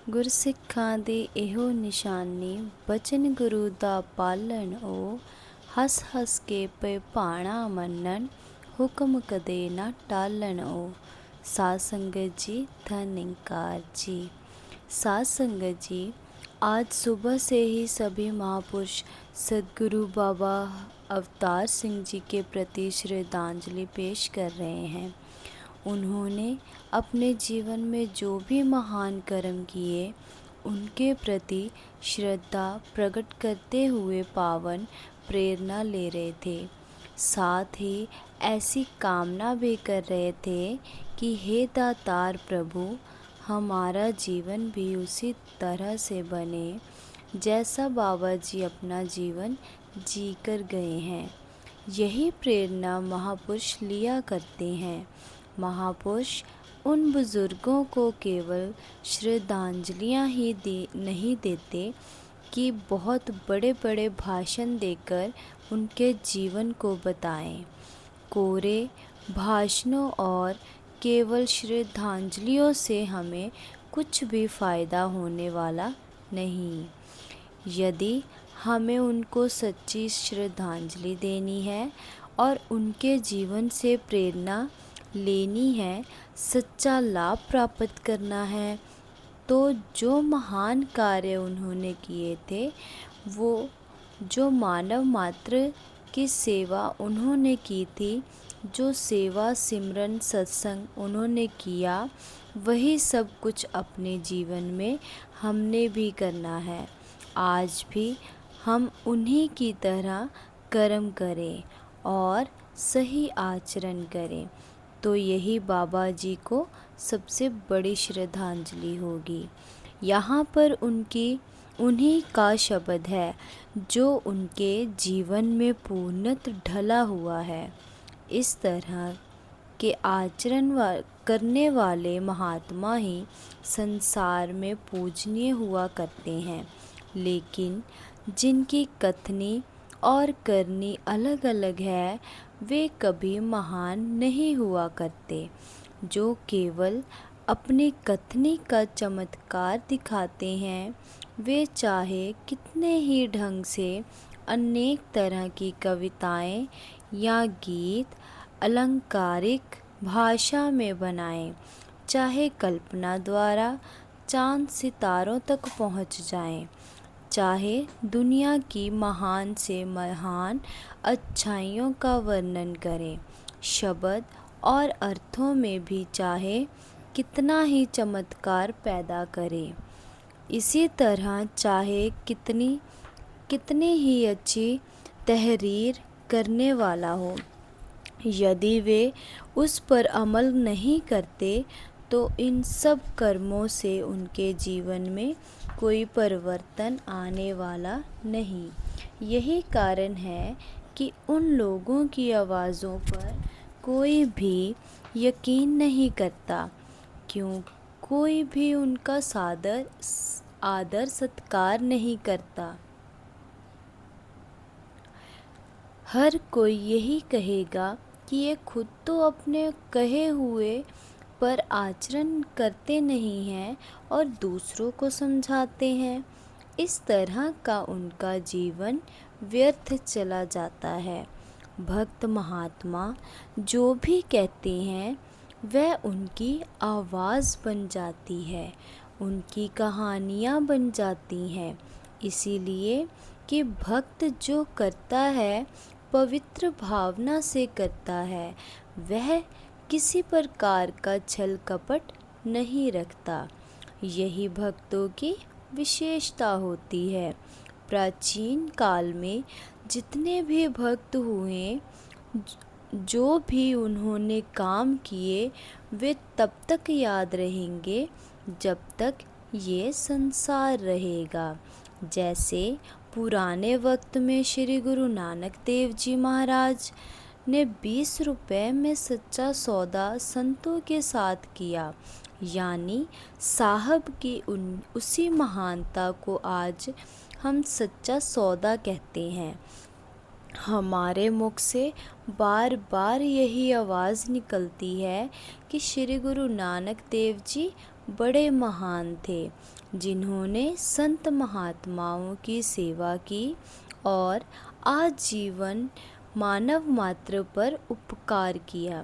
ਗੁਰਸਿੱਖਾਂ ਦੀ ਇਹੋ ਨਿਸ਼ਾਨੀ ਬਚਨ ਗੁਰੂ ਦਾ ਪਾਲਣ ਓ। ਹੱਸ ਹੱਸ ਕੇ ਪਏ ਭਾਣਾ ਮੰਨਣ, ਹੁਕਮ ਕਦੇ ਨਾ ਟਾਲਣ ਓ। साध संगत जी धन निरंकार जी। साध संगत जी, आज सुबह से ही सभी महापुरुष सद्गुरु बाबा अवतार सिंह जी के प्रति श्रद्धांजलि पेश कर रहे हैं। उन्होंने अपने जीवन में जो भी महान कर्म किए उनके प्रति श्रद्धा प्रकट करते हुए पावन प्रेरणा ले रहे थे। साथ ही ऐसी कामना भी कर रहे थे कि हे दातार प्रभु, हमारा जीवन भी उसी तरह से बने जैसा बाबा जी अपना जीवन जी कर गए हैं। यही प्रेरणा महापुरुष लिया करते हैं। महापुरुष उन बुज़ुर्गों को केवल श्रद्धांजलियाँ ही नहीं देते कि बहुत बड़े बड़े भाषण देकर उनके जीवन को बताएं। कोरे भाषणों और केवल श्रद्धांजलियों से हमें कुछ भी फ़ायदा होने वाला नहीं। यदि हमें उनको सच्ची श्रद्धांजलि देनी है और उनके जीवन से प्रेरणा लेनी है, सच्चा लाभ प्राप्त करना है, तो जो महान कार्य उन्होंने किए थे, वो जो मानव मात्र की सेवा उन्होंने की थी, जो सेवा सिमरन सत्संग उन्होंने किया, वही सब कुछ अपने जीवन में हमने भी करना है। आज भी हम उन्हीं की तरह कर्म करें और सही आचरण करें, तो यही बाबा जी को सबसे बड़ी श्रद्धांजलि होगी। यहाँ पर उन्हीं का शब्द है जो उनके जीवन में पूर्णतः ढला हुआ है। इस तरह के आचरण करने वाले महात्मा ही संसार में पूजनीय हुआ करते हैं, लेकिन जिनकी कथनी और करनी अलग अलग है, वे कभी महान नहीं हुआ करते। जो केवल अपनी कथनी का चमत्कार दिखाते हैं, वे चाहे कितने ही ढंग से अनेक तरह की कविताएं या गीत अलंकारिक भाषा में बनाएं, चाहे कल्पना द्वारा चांद सितारों तक पहुंच जाएं, चाहे दुनिया की महान से महान अच्छाइयों का वर्णन करें, शब्द और अर्थों में भी चाहे कितना ही चमत्कार पैदा करें, इसी तरह चाहे कितनी ही अच्छी तहरीर करने वाला हो, यदि वे उस पर अमल नहीं करते तो इन सब कर्मों से उनके जीवन में कोई परिवर्तन आने वाला नहीं। यही कारण है कि उन लोगों की आवाज़ों पर कोई भी यकीन नहीं करता, क्यों कोई भी उनका आदर सत्कार नहीं करता। हर कोई यही कहेगा कि ये खुद तो अपने कहे हुए पर आचरण करते नहीं हैं और दूसरों को समझाते हैं। इस तरह का उनका जीवन व्यर्थ चला जाता है। भक्त महात्मा जो भी कहते हैं, वह उनकी आवाज़ बन जाती है, उनकी कहानियाँ बन जाती हैं। इसीलिए कि भक्त जो करता है पवित्र भावना से करता है, वह किसी प्रकार का छल कपट नहीं रखता। यही भक्तों की विशेषता होती है। प्राचीन काल में जितने भी भक्त हुए, जो भी उन्होंने काम किए, वे तब तक याद रहेंगे जब तक ये संसार रहेगा। जैसे पुराने वक्त में श्री गुरु नानक देव जी महाराज ने 20 रुपए में सच्चा सौदा संतों के साथ किया, यानी साहब की उसी महानता को आज हम सच्चा सौदा कहते हैं। हमारे मुख से बार बार यही आवाज़ निकलती है कि श्री गुरु नानक देव जी बड़े महान थे, जिन्होंने संत महात्माओं की सेवा की और आजीवन मानव मात्र पर उपकार किया।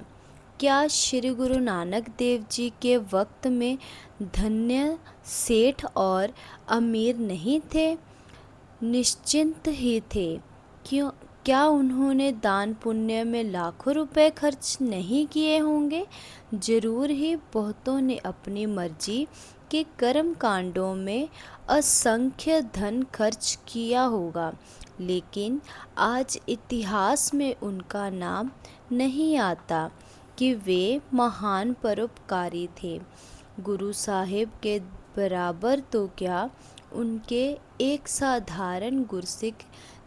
क्या श्री गुरु नानक देव जी के वक्त में धन्य सेठ और अमीर नहीं थे? निश्चिंत ही थे। क्यों? क्या उन्होंने दान पुण्य में लाखों रुपए खर्च नहीं किए होंगे? जरूर ही बहुतों ने अपनी मर्जी के कर्म कांडों में असंख्य धन खर्च किया होगा, लेकिन आज इतिहास में उनका नाम नहीं आता कि वे महान परोपकारी थे। गुरु साहिब के बराबर तो क्या, उनके एक साधारण गुरसिख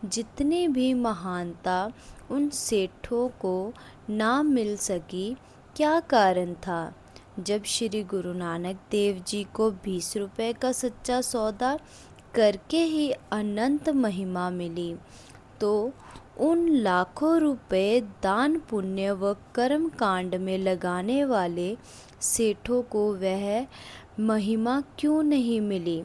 जितनी भी महानता उन सेठों को ना मिल सकी, क्या कारण था? जब श्री गुरु नानक देव जी को 20 रुपए का सच्चा सौदा करके ही अनंत महिमा मिली, तो उन लाखों रुपए दान पुण्य व कर्म कांड में लगाने वाले सेठों को वह महिमा क्यों नहीं मिली?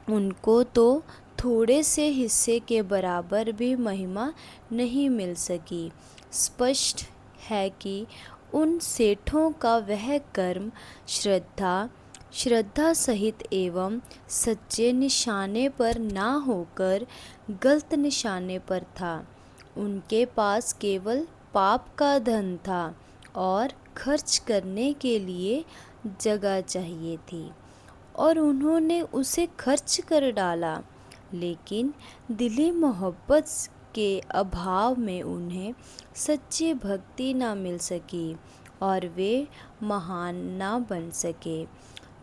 उनको तो थोड़े से हिस्से के बराबर भी महिमा नहीं मिल सकी। स्पष्ट है कि उन सेठों का वह कर्म श्रद्धा सहित एवं सच्चे निशाने पर ना होकर गलत निशाने पर था। उनके पास केवल पाप का धन था और खर्च करने के लिए जगह चाहिए थी, और उन्होंने उसे खर्च कर डाला। लेकिन दिली मोहब्बत के अभाव में उन्हें सच्ची भक्ति ना मिल सकी और वे महान ना बन सके।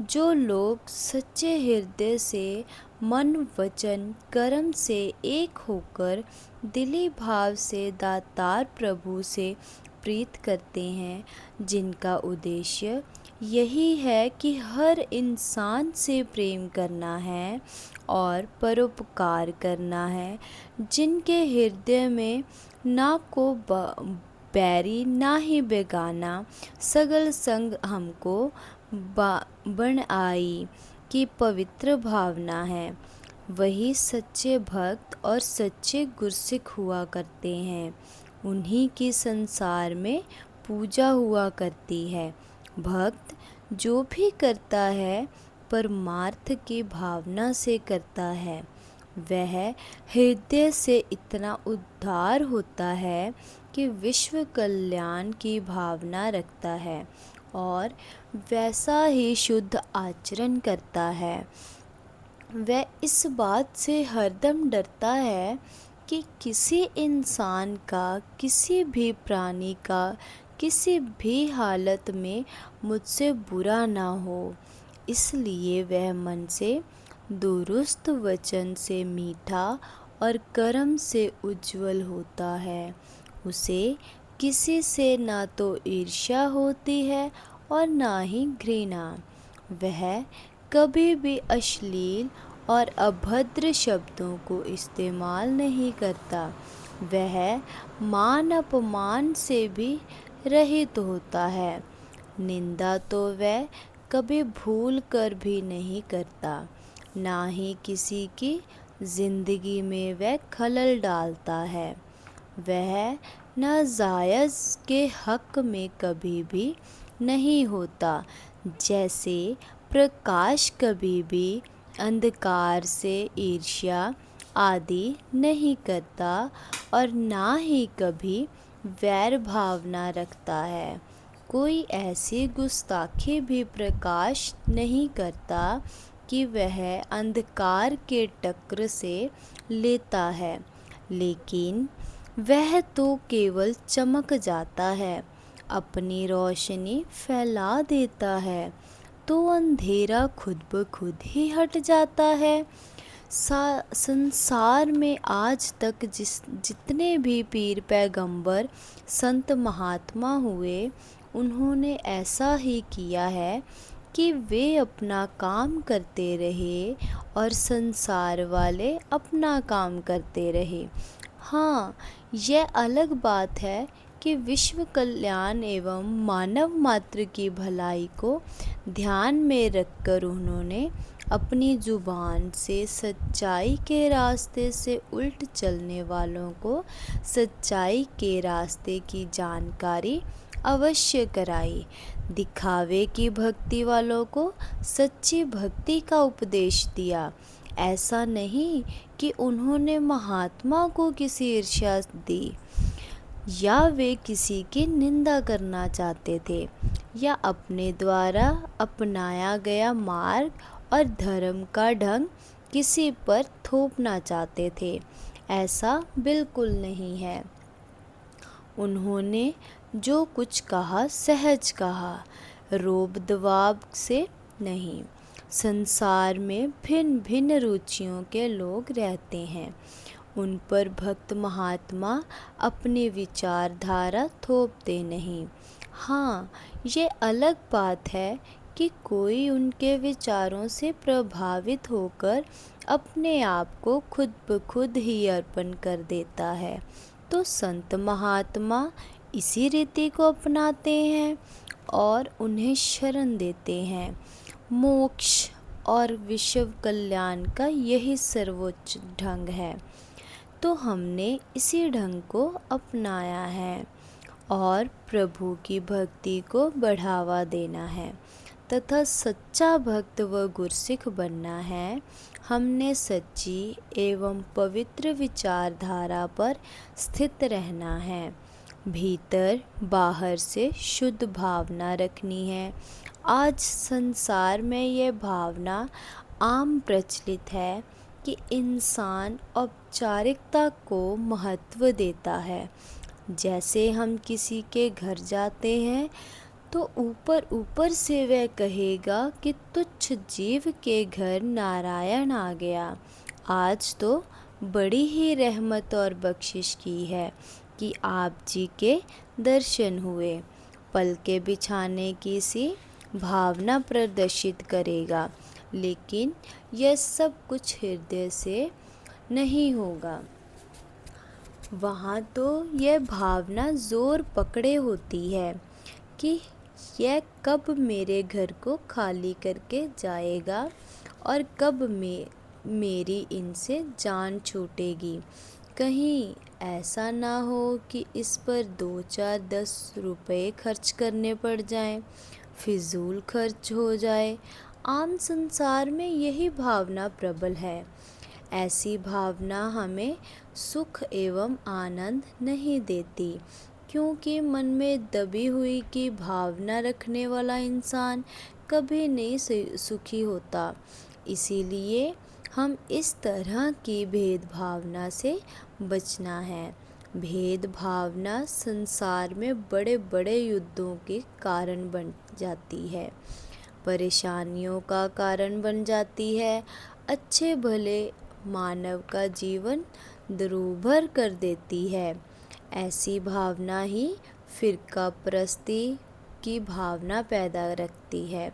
जो लोग सच्चे हृदय से मन वचन कर्म से एक होकर दिली भाव से दातार प्रभु से प्रीत करते हैं, जिनका उद्देश्य यही है कि हर इंसान से प्रेम करना है और परोपकार करना है, जिनके हृदय में ना को बैरी ना ही बेगाना, सगल संग हमको बन आई की पवित्र भावना है, वही सच्चे भक्त और सच्चे गुरसिख हुआ करते हैं। उन्हीं की संसार में पूजा हुआ करती है। भक्त जो भी करता है परमार्थ की भावना से करता है, वह हृदय से इतना उद्धार होता है कि विश्व कल्याण की भावना रखता है और वैसा ही शुद्ध आचरण करता है। वह इस बात से हरदम डरता है कि किसी इंसान का, किसी भी प्राणी का किसी भी हालत में मुझसे बुरा ना हो, इसलिए वह मन से दुरुस्त, वचन से मीठा और कर्म से उज्जवल होता है। उसे किसी से ना तो ईर्ष्या होती है और ना ही घृणा। वह कभी भी अश्लील और अभद्र शब्दों को इस्तेमाल नहीं करता। वह मान अपमान से भी रहित होता है। निंदा तो वह कभी भूल कर भी नहीं करता, ना ही किसी की जिंदगी में वह खलल डालता है। वह नाजायज़ के हक में कभी भी नहीं होता। जैसे प्रकाश कभी भी अंधकार से ईर्ष्या आदि नहीं करता और ना ही कभी वैर भावना रखता है, कोई ऐसी गुस्ताखी भी प्रकाश नहीं करता कि वह अंधकार के टक्कर से लेता है, लेकिन वह तो केवल चमक जाता है, अपनी रोशनी फैला देता है, तो अंधेरा खुद ब खुद ही हट जाता है। संसार में आज तक जितने भी पीर पैगंबर संत महात्मा हुए, उन्होंने ऐसा ही किया है कि वे अपना काम करते रहे और संसार वाले अपना काम करते रहे। हाँ, यह अलग बात है कि विश्व कल्याण एवं मानव मात्र की भलाई को ध्यान में रखकर उन्होंने अपनी जुबान से सच्चाई के रास्ते से उल्ट चलने वालों को सच्चाई के रास्ते की जानकारी अवश्य कराई। दिखावे की भक्ति वालों को सच्ची भक्ति का उपदेश दिया। ऐसा नहीं कि उन्होंने महात्मा को किसी ईर्ष्या दी या वे किसी की निंदा करना चाहते थे या अपने द्वारा अपनाया गया मार्ग और धर्म का ढंग किसी पर थोपना चाहते थे। ऐसा बिल्कुल नहीं है। उन्होंने जो कुछ कहा सहज कहा, रोब दबाव से नहीं। संसार में भिन्न भिन्न रुचियों के लोग रहते हैं। उन पर भक्त महात्मा अपनी विचारधारा थोपते नहीं। हाँ, ये अलग बात है कि कोई उनके विचारों से प्रभावित होकर अपने आप को खुद ब खुद ही अर्पण कर देता है, तो संत महात्मा इसी रीति को अपनाते हैं और उन्हें शरण देते हैं। मोक्ष और विश्व कल्याण का यही सर्वोच्च ढंग है, तो हमने इसी ढंग को अपनाया है और प्रभु की भक्ति को बढ़ावा देना है तथा सच्चा भक्त व गुरसिख बनना है। हमने सच्ची एवं पवित्र विचारधारा पर स्थित रहना है। भीतर बाहर से शुद्ध भावना रखनी है। आज संसार में यह भावना आम प्रचलित है कि इंसान औपचारिकता को महत्व देता है। जैसे हम किसी के घर जाते हैं तो ऊपर ऊपर से वह कहेगा कि तुच्छ जीव के घर नारायण आ गया। आज तो बड़ी ही रहमत और बख्शिश की है कि आप जी के दर्शन हुए। पलके बिछाने की सी भावना प्रदर्शित करेगा, लेकिन यह सब कुछ हृदय से नहीं होगा। वहाँ तो यह भावना जोर पकड़े होती है कि यह कब मेरे घर को खाली करके जाएगा और कब मेरी इनसे जान छूटेगी। कहीं ऐसा ना हो कि इस पर 2-4-10 रुपये खर्च करने पड़ जाएं, फिजूल खर्च हो जाए। आम संसार में यही भावना प्रबल है। ऐसी भावना हमें सुख एवं आनंद नहीं देती, क्योंकि मन में दबी हुई की भावना रखने वाला इंसान कभी नहीं सुखी होता। इसीलिए हम इस तरह की भेद भावना से बचना है। भेद भावना संसार में बड़े बड़े युद्धों के कारण बन जाती है, परेशानियों का कारण बन जाती है, अच्छे भले मानव का जीवन दुर्भर कर देती है। ऐसी भावना ही फिरका परस्ती की भावना पैदा रखती है,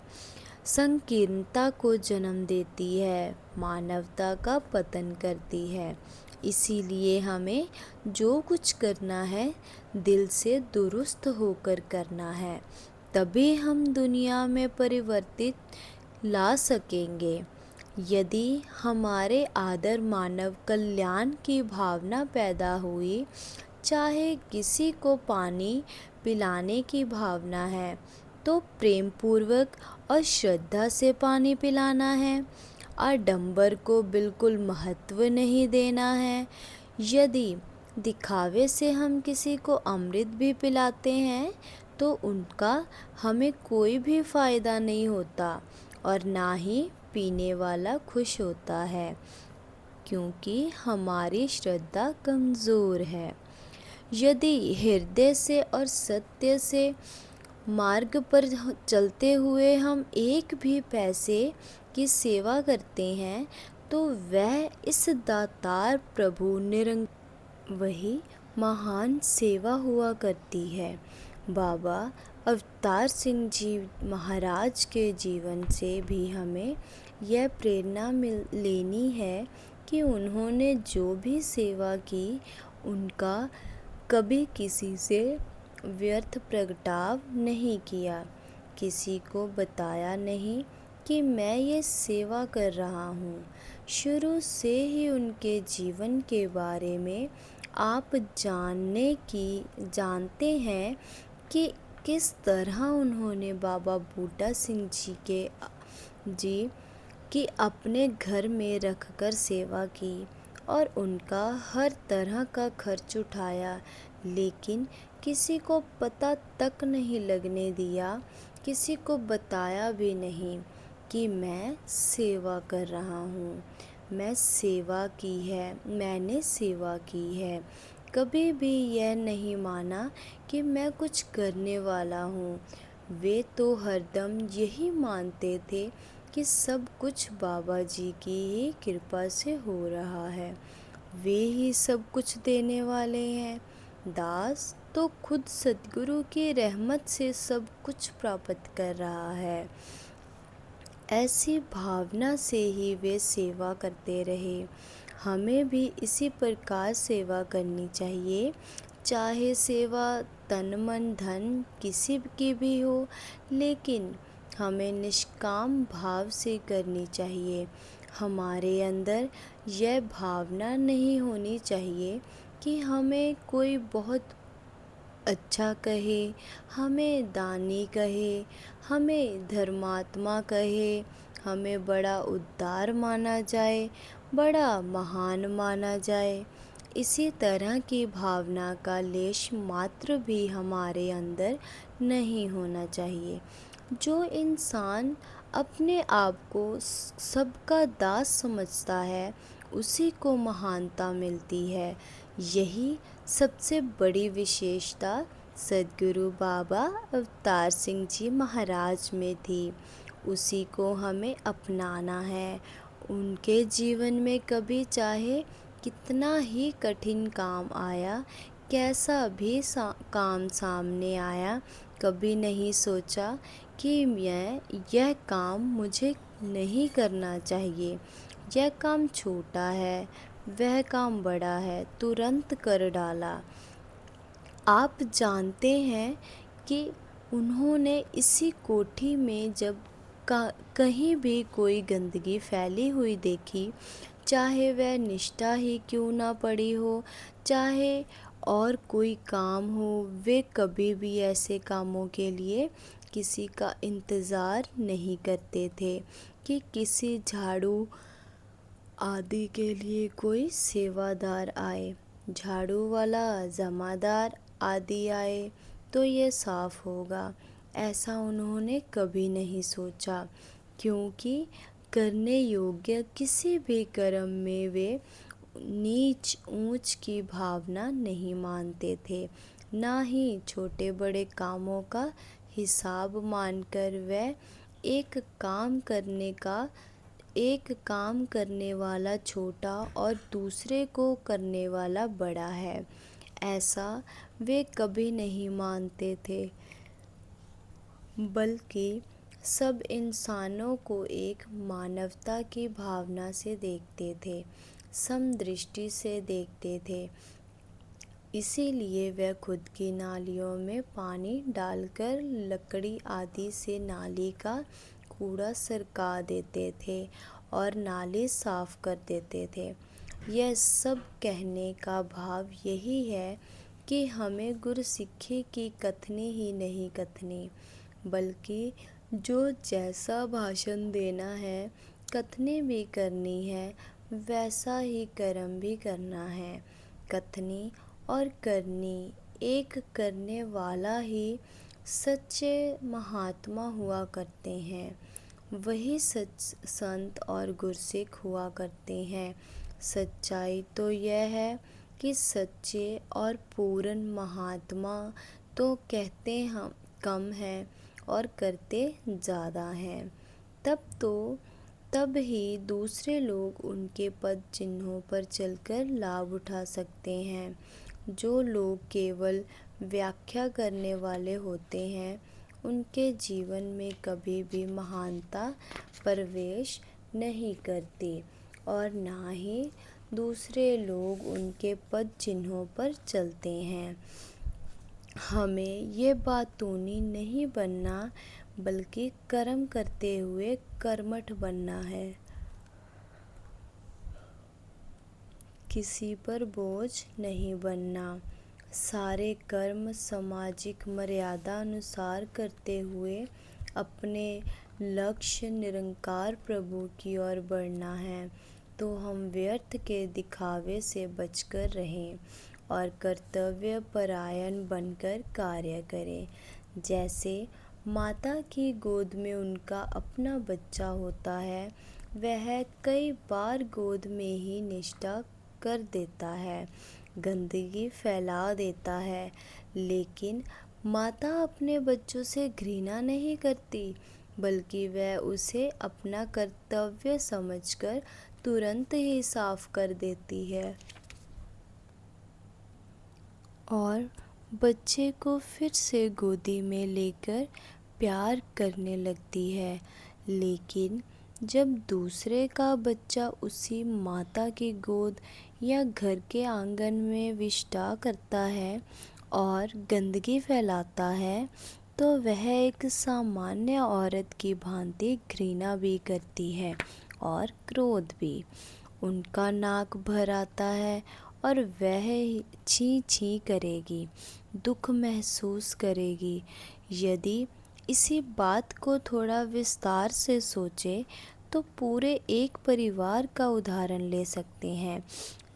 संकीर्णता को जन्म देती है, मानवता का पतन करती है। इसीलिए हमें जो कुछ करना है दिल से दुरुस्त होकर करना है, तभी हम दुनिया में परिवर्तित ला सकेंगे। यदि हमारे आदर मानव कल्याण की भावना पैदा हुई, चाहे किसी को पानी पिलाने की भावना है तो प्रेम पूर्वक और श्रद्धा से पानी पिलाना है, आडंबर को बिल्कुल महत्व नहीं देना है। यदि दिखावे से हम किसी को अमृत भी पिलाते हैं तो उनका हमें कोई भी फ़ायदा नहीं होता और ना ही पीने वाला खुश होता है, क्योंकि हमारी श्रद्धा कमज़ोर है। यदि हृदय से और सत्य से मार्ग पर चलते हुए हम एक भी पैसे की सेवा करते हैं तो वह इस दातार प्रभु निरंतर वही महान सेवा हुआ करती है। बाबा अवतार सिंह जी महाराज के जीवन से भी हमें यह प्रेरणा लेनी है कि उन्होंने जो भी सेवा की उनका कभी किसी से व्यर्थ प्रगटाव नहीं किया, किसी को बताया नहीं कि मैं ये सेवा कर रहा हूँ। शुरू से ही उनके जीवन के बारे में आप जानते हैं कि किस तरह उन्होंने बाबा बूटा सिंह जी की अपने घर में रखकर सेवा की और उनका हर तरह का खर्च उठाया, लेकिन किसी को पता तक नहीं लगने दिया, किसी को बताया भी नहीं कि मैं सेवा कर रहा हूँ। मैंने सेवा की है। कभी भी यह नहीं माना कि मैं कुछ करने वाला हूँ। वे तो हरदम यही मानते थे कि सब कुछ बाबा जी की ही कृपा से हो रहा है। वे ही सब कुछ देने वाले हैं। दास तो खुद सद्गुरु की रहमत से सब कुछ प्राप्त कर रहा है। ऐसी भावना से ही वे सेवा करते रहे। हमें भी इसी प्रकार सेवा करनी चाहिए, चाहे सेवा तन मन धन किसी की भी हो, लेकिन हमें निष्काम भाव से करनी चाहिए। हमारे अंदर यह भावना नहीं होनी चाहिए कि हमें कोई बहुत अच्छा कहे, हमें दानी कहे, हमें धर्मात्मा कहे, हमें बड़ा उदार माना जाए, बड़ा महान माना जाए। इसी तरह की भावना का लेश मात्र भी हमारे अंदर नहीं होना चाहिए। जो इंसान अपने आप को सबका दास समझता है, उसी को महानता मिलती है। यही सबसे बड़ी विशेषता सद्गुरु बाबा अवतार सिंह जी महाराज में थी। उसी को हमें अपनाना है। उनके जीवन में कभी चाहे कितना ही कठिन काम आया, कैसा भी काम सामने आया, कभी नहीं सोचा कि यह काम मुझे नहीं करना चाहिए, यह काम छोटा है, वह काम बड़ा है, तुरंत कर डाला। आप जानते हैं कि उन्होंने इसी कोठी में जब कहीं भी कोई गंदगी फैली हुई देखी, चाहे वह निष्ठा ही क्यों ना पड़ी हो, चाहे और कोई काम हो, वे कभी भी ऐसे कामों के लिए किसी का इंतज़ार नहीं करते थे कि किसी झाड़ू आदि के लिए कोई सेवादार आए, झाड़ू वाला जमादार आदि आए तो ये साफ होगा। ऐसा उन्होंने कभी नहीं सोचा, क्योंकि करने योग्य किसी भी कर्म में वे नीच ऊंच की भावना नहीं मानते थे, ना ही छोटे बड़े कामों का हिसाब मानकर वह एक काम करने वाला छोटा और दूसरे को करने वाला बड़ा है, ऐसा वे कभी नहीं मानते थे, बल्कि सब इंसानों को एक मानवता की भावना से देखते थे, समदृष्टि से देखते थे। इसीलिए वे खुद की नालियों में पानी डालकर लकड़ी आदि से नाली का कूड़ा सरका देते थे और नाली साफ कर देते थे। यह सब कहने का भाव यही है कि हमें गुरसिक्खी की कथनी ही नहीं कथनी, बल्कि जो जैसा भाषण देना है, कथनी भी करनी है, वैसा ही कर्म भी करना है। कथनी और करनी एक करने वाला ही सच्चे महात्मा हुआ करते हैं, वही सच संत और गुरसिख हुआ करते हैं। सच्चाई तो यह है कि सच्चे और पूर्ण महात्मा तो कहते हम कम हैं और करते ज़्यादा हैं। तब ही दूसरे लोग उनके पद चिन्हों पर चलकर लाभ उठा सकते हैं। जो लोग केवल व्याख्या करने वाले होते हैं, उनके जीवन में कभी भी महानता प्रवेश नहीं करती और ना ही दूसरे लोग उनके पद चिन्हों पर चलते हैं। हमें ये बातूनी नहीं बनना, बल्कि कर्म करते हुए कर्मठ बनना है। किसी पर बोझ नहीं बनना। सारे कर्म सामाजिक मर्यादा अनुसार करते हुए अपने लक्ष्य निरंकार प्रभु की ओर बढ़ना है। तो हम व्यर्थ के दिखावे से बचकर रहें और कर्तव्य परायण बनकर कार्य करें। जैसे माता की गोद में उनका अपना बच्चा होता है, वह कई बार गोद में ही निष्ठा कर देता है, गंदगी फैला देता है, लेकिन माता अपने बच्चों से घृणा नहीं करती, बल्कि वह उसे अपना कर्तव्य समझकर तुरंत ही साफ कर देती है और बच्चे को फिर से गोदी में लेकर प्यार करने लगती है। लेकिन जब दूसरे का बच्चा उसी माता की गोद या घर के आंगन में विष्ठा करता है और गंदगी फैलाता है, तो वह एक सामान्य औरत की भांति घृणा भी करती है और क्रोध भी। उनका नाक भर आता है और वह छी छी करेगी, दुख महसूस करेगी। यदि इसी बात को थोड़ा विस्तार से सोचे तो पूरे एक परिवार का उदाहरण ले सकते हैं।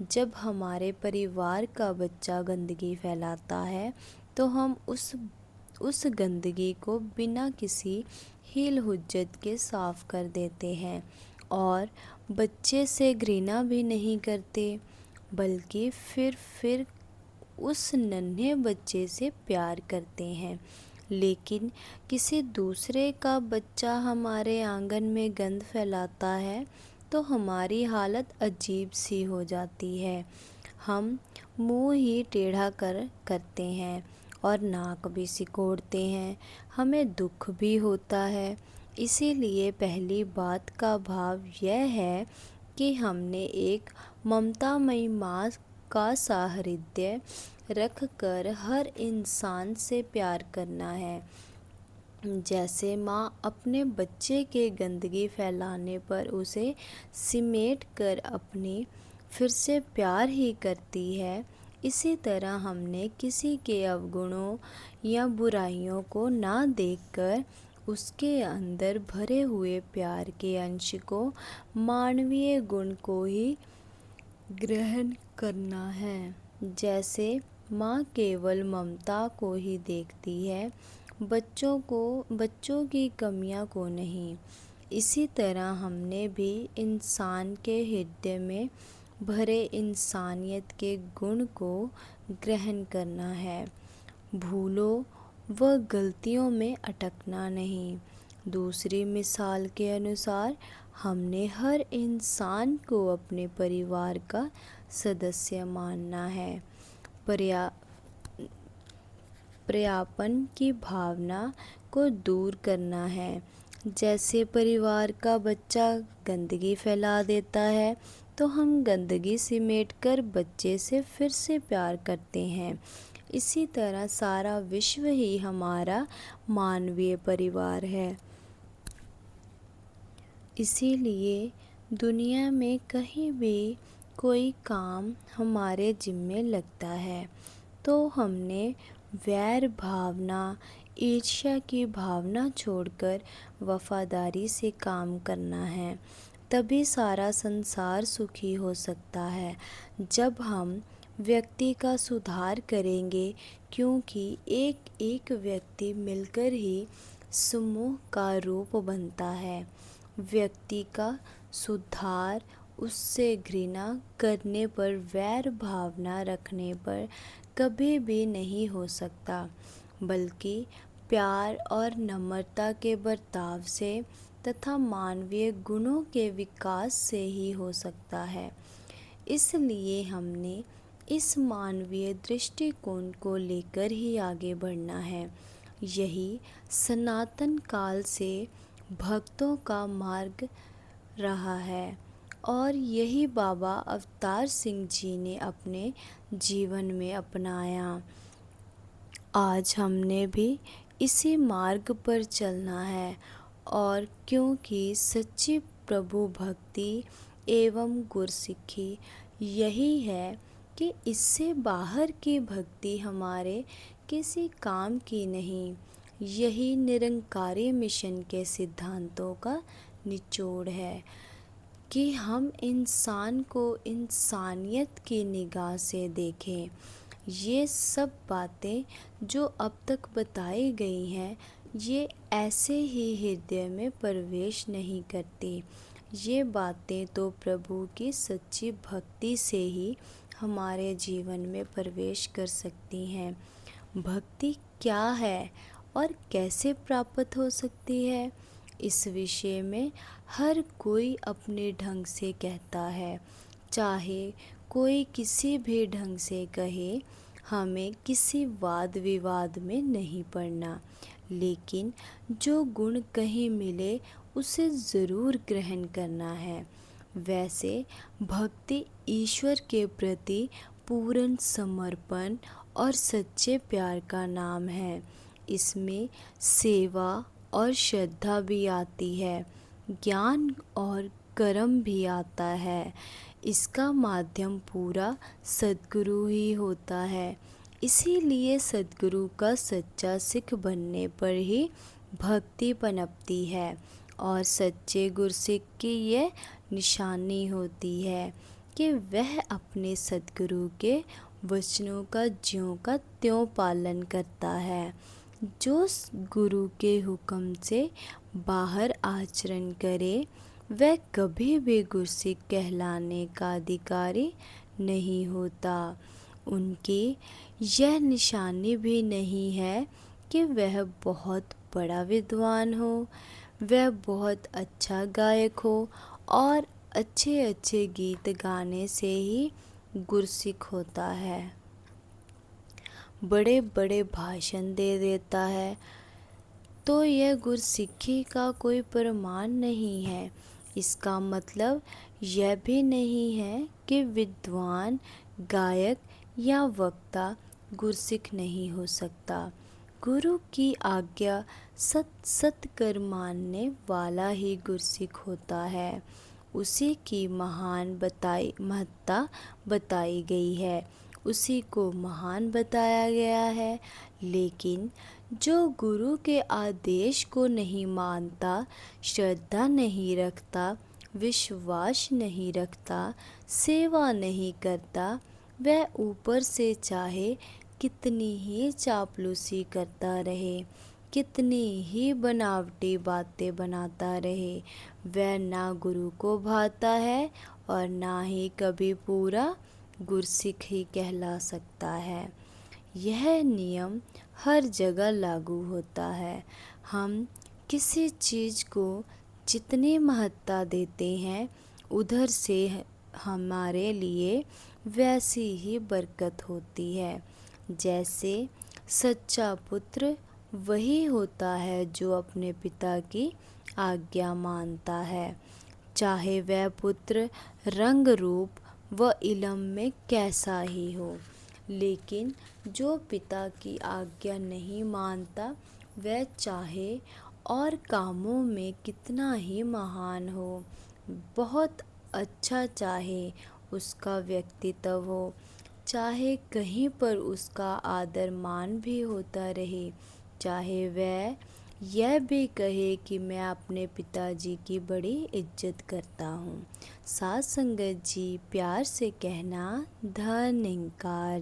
जब हमारे परिवार का बच्चा गंदगी फैलाता है तो हम उस गंदगी को बिना किसी हील हुज्जत के साफ कर देते हैं और बच्चे से घृणा भी नहीं करते, बल्कि फिर उस नन्हे बच्चे से प्यार करते हैं। लेकिन किसी दूसरे का बच्चा हमारे आंगन में गंद फैलाता है तो हमारी हालत अजीब सी हो जाती है। हम मुंह ही टेढ़ा करते हैं और नाक भी सिकोड़ते हैं। हमें दुख भी होता है। इसीलिए पहली बात का भाव यह है कि हमने एक ममतामयी माँ का साहृदय रख कर हर इंसान से प्यार करना है। जैसे माँ अपने बच्चे के गंदगी फैलाने पर उसे सिमेट कर अपनी फिर से प्यार ही करती है, इसी तरह हमने किसी के अवगुणों या बुराइयों को ना देखकर उसके अंदर भरे हुए प्यार के अंश को, मानवीय गुण को ही ग्रहण करना है। जैसे माँ केवल ममता को ही देखती है, बच्चों की कमियां को नहीं। इसी तरह हमने भी इंसान के हृदय में भरे इंसानियत के गुण को ग्रहण करना है। भूलों व गलतियों में अटकना नहीं। दूसरी मिसाल के अनुसार हमने हर इंसान को अपने परिवार का सदस्य मानना है। पर्यापन की भावना को दूर करना है। जैसे परिवार का बच्चा गंदगी फैला देता है तो हम गंदगी सिमेट कर बच्चे से फिर से प्यार करते हैं। इसी तरह सारा विश्व ही हमारा मानवीय परिवार है। इसीलिए दुनिया में कहीं भी कोई काम हमारे जिम्मे लगता है तो हमने वैर भावना, ईर्ष्या की भावना छोड़कर वफादारी से काम करना है। तभी सारा संसार सुखी हो सकता है। जब हम व्यक्ति का सुधार करेंगे, क्योंकि एक एक व्यक्ति मिलकर ही समूह का रूप बनता है। व्यक्ति का सुधार उससे घृणा करने पर, वैर भावना रखने पर कभी भी नहीं हो सकता, बल्कि प्यार और नम्रता के बर्ताव से तथा मानवीय गुणों के विकास से ही हो सकता है। इसलिए हमने इस मानवीय दृष्टिकोण को लेकर ही आगे बढ़ना है। यही सनातन काल से भक्तों का मार्ग रहा है और यही बाबा अवतार सिंह जी ने अपने जीवन में अपनाया। आज हमने भी इसी मार्ग पर चलना है, और क्योंकि सच्ची प्रभु भक्ति एवं गुरसिक्खी यही है कि इससे बाहर की भक्ति हमारे किसी काम की नहीं। यही निरंकारी मिशन के सिद्धांतों का निचोड़ है कि हम इंसान को इंसानियत की निगाह से देखें। ये सब बातें जो अब तक बताई गई हैं, ये ऐसे ही हृदय में प्रवेश नहीं करती। ये बातें तो प्रभु की सच्ची भक्ति से ही हमारे जीवन में प्रवेश कर सकती हैं। भक्ति क्या है और कैसे प्राप्त हो सकती है, इस विषय में हर कोई अपने ढंग से कहता है। चाहे कोई किसी भी ढंग से कहे, हमें किसी वाद विवाद में नहीं पड़ना, लेकिन जो गुण कहीं मिले उसे ज़रूर ग्रहण करना है। वैसे भक्ति ईश्वर के प्रति पूर्ण समर्पण और सच्चे प्यार का नाम है। इसमें सेवा और श्रद्धा भी आती है, ज्ञान और कर्म भी आता है। इसका माध्यम पूरा सद्गुरु ही होता है। इसीलिए सद्गुरु का सच्चा सिख बनने पर ही भक्ति पनपती है, और सच्चे गुरसिख की यह निशानी होती है कि वह अपने सद्गुरु के वचनों का ज्यों का त्यों पालन करता है। जो गुरु के हुक्म से बाहर आचरण करे, वह कभी भी गुरसिख कहलाने का अधिकारी नहीं होता। उनकी यह निशानी भी नहीं है कि वह बहुत बड़ा विद्वान हो, वह बहुत अच्छा गायक हो और अच्छे अच्छे गीत गाने से ही गुरसिख होता है। बड़े बड़े भाषण दे देता है तो यह गुरसिक्खी का कोई प्रमाण नहीं है। इसका मतलब यह भी नहीं है कि विद्वान गायक या वक्ता गुरसिख नहीं हो सकता। गुरु की आज्ञा सत सत कर मानने वाला ही गुरसिख होता है। उसी की महान महत्ता बताई गई है, उसी को महान बताया गया है। लेकिन जो गुरु के आदेश को नहीं मानता, श्रद्धा नहीं रखता, विश्वास नहीं रखता, सेवा नहीं करता, वह ऊपर से चाहे कितनी ही चापलूसी करता रहे, कितनी ही बनावटी बातें बनाता रहे, वह ना गुरु को भाता है और ना ही कभी पूरा गुरसिख ही कहला सकता है। यह नियम हर जगह लागू होता है। हम किसी चीज़ को जितनी महत्ता देते हैं, उधर से हमारे लिए वैसी ही बरकत होती है। जैसे सच्चा पुत्र वही होता है जो अपने पिता की आज्ञा मानता है, चाहे वह पुत्र रंग रूप व इलम में कैसा ही हो। लेकिन जो पिता की आज्ञा नहीं मानता, वह चाहे और कामों में कितना ही महान हो, बहुत अच्छा चाहे उसका व्यक्तित्व हो, चाहे कहीं पर उसका आदर मान भी होता रहे, चाहे वह यह भी कहे कि मैं अपने पिताजी की बड़ी इज्जत करता हूँ। साथ संगत जी, प्यार से कहना धन्यवाद।